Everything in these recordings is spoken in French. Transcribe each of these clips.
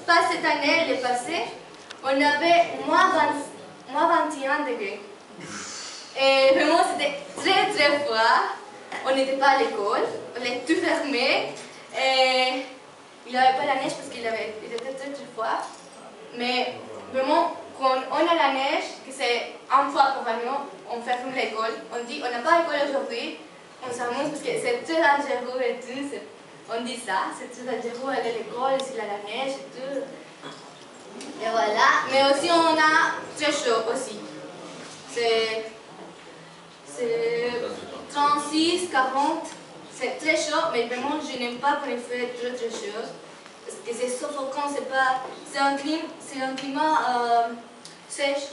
pas cette année, l'année passée, on avait moins 21 degrés. Et vraiment, c'était très très froid. On n'était pas à l'école, on était tout fermé. Et il n'y avait pas la neige parce qu'il était très très froid. Mais vraiment, quand on a la neige, que c'est une fois par an, on ferme l'école. On dit on n'a pas l'école aujourd'hui, on s'amuse parce que c'est très dangereux et tout. On dit ça, c'est très dangereux aller à l'école s'il y a la neige et tout. Et voilà. Mais aussi on a très chaud aussi. C'est 36, 40. C'est très chaud, mais vraiment je n'aime pas quand il fait très très chaud. Parce que c'est suffocant, c'est un climat sèche.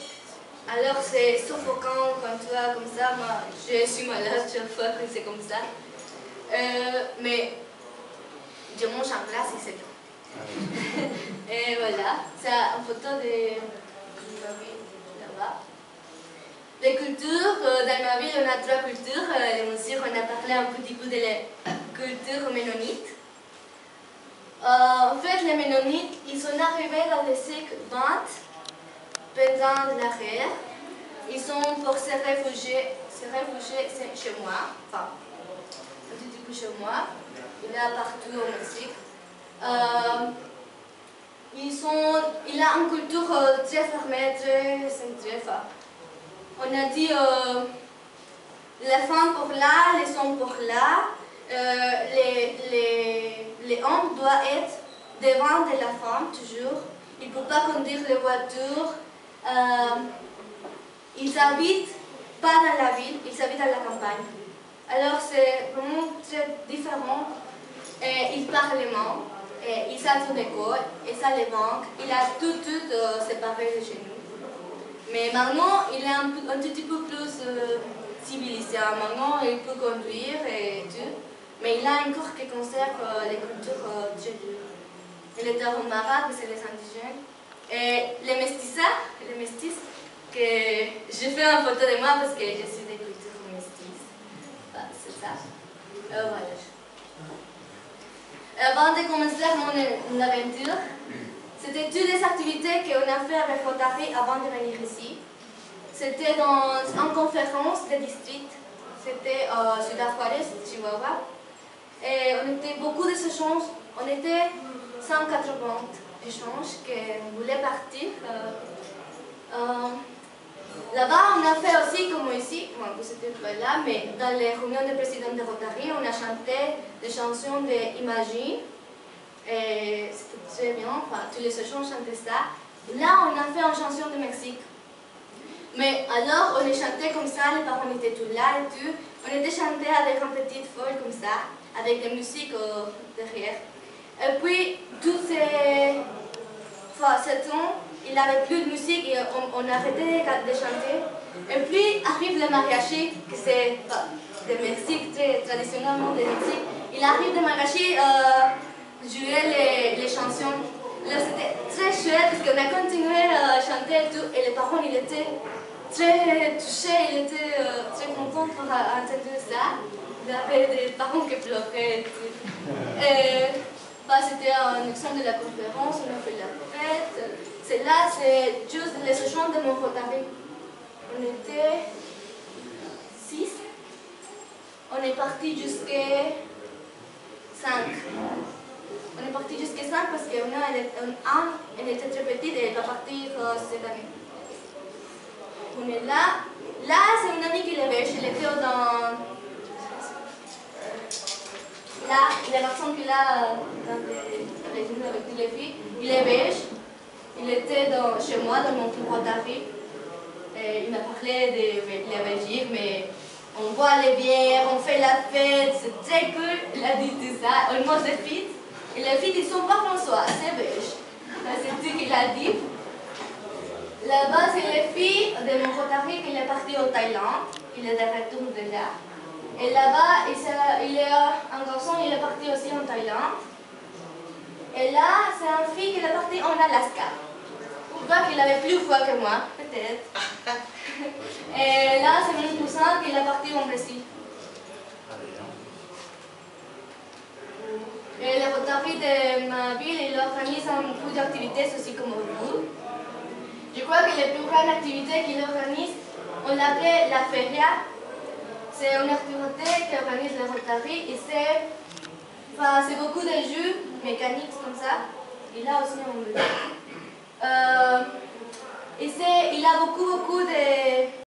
Alors c'est suffocant quand tu as comme ça. Moi, je suis malade chaque fois que c'est comme ça. Mais je mange en classe et c'est bien. Et voilà, c'est une photo de ma ville là-bas. Les cultures, dans ma ville on a 3 cultures. Les musiques, on a parlé un petit peu de la culture ménonite. En fait, les ménonites, ils sont arrivés dans le siècle 20 pendant la guerre. Ils sont pour se réfugier chez moi, enfin, un petit peu chez moi. Il y a partout au Mexique. Il a une culture très fermée, très centrée. On a dit les femmes pour là, les hommes pour là. Les hommes doivent être devant de la femme toujours. Ils ne peuvent pas conduire les voitures. Ils habitent pas dans la ville, ils habitent dans la campagne. Alors c'est vraiment très différent. Ils parlent allemand, ils sont en école, et ça les banques. Il a tout séparé de chez nous. Mais maintenant, il est un petit peu plus civilisé. Maintenant, il peut conduire et tout. Mais il a encore qui conserve les cultures très dures. Il était au Maroc, c'est les indigènes. Et les métis, que j'ai fait une photo de moi parce que je suis des cultures métisses. C'est ça. Voilà. Avant de commencer mon aventure, c'était toutes les activités qu'on a fait avec Rotary avant de venir ici. C'était dans une conférence de district. C'était Ciudad Juárez, Chihuahua. Et on était beaucoup d'échanges. On était 180 échanges qui voulaient partir. Là-bas, on a fait aussi, comme ici, moi, vous n'étiez pas là, mais dans les réunions de présidents de Rotary, on a chanté des chansons d'Imagine. Et c'était très bien, enfin, tous les échanges chantaient ça. Là, on a fait une chanson de Mexique. Mais alors, on les chantait comme ça, les parents étaient tous là et tout. On était chanté avec une petite foule comme ça, avec des musiques derrière. Et puis, tous ces 7 ans, il n'y avait plus de musique et on arrêtait de chanter. Et puis arrive le mariachi, que c'est de Mexique, très traditionnellement de Mexique. Il arrive le mariachi jouer les chansons. Là, c'était très chouette parce qu'on a continué à chanter et tout. Et les parents, ils étaient très touchés, ils étaient très contents pour entendre ça. Il y avait des parents qui pleuraient et tout. C'était un exemple de la conférence, on a fait la fête. C'est juste les échanges de mon Rotary. On était 6. On est parti jusqu'à 5. On est parti jusqu'à 5 parce elle était très petite et elle va partir cette année. On est là. Là, c'est une amie qui est belge. Elle était dans... Là, il y a garçon qui est là, avec toutes les filles. Il est belge. Il était chez moi, dans mon club Rotary. Il m'a parlé de la Belgique, mais on boit les bières, on fait la fête, c'est très cool. Il a dit tout ça. On mange des frites. Et les frites, ils ne sont pas françois, c'est belge. C'est tout qu'il a dit. Là-bas, c'est les filles de mon Rotary qui est parti au Thaïlande. Il est de retour de là. Et là-bas, il est un garçon, il est parti aussi en Thaïlande. Et là, c'est une fille qui est partie en Alaska. Je crois qu'il avait plus froid que moi, peut-être. Et là, c'est mon cousin qui est parti en Brésil. Et les Rotary de ma ville, ils organisent beaucoup d'activités aussi comme vous. Je crois que les plus grandes activités qu'ils organisent, on l'appelait la feria. C'est une activité qu'organise le Rotary et c'est beaucoup de jeux mécaniques comme ça. Et là aussi on le dit. Il a beaucoup de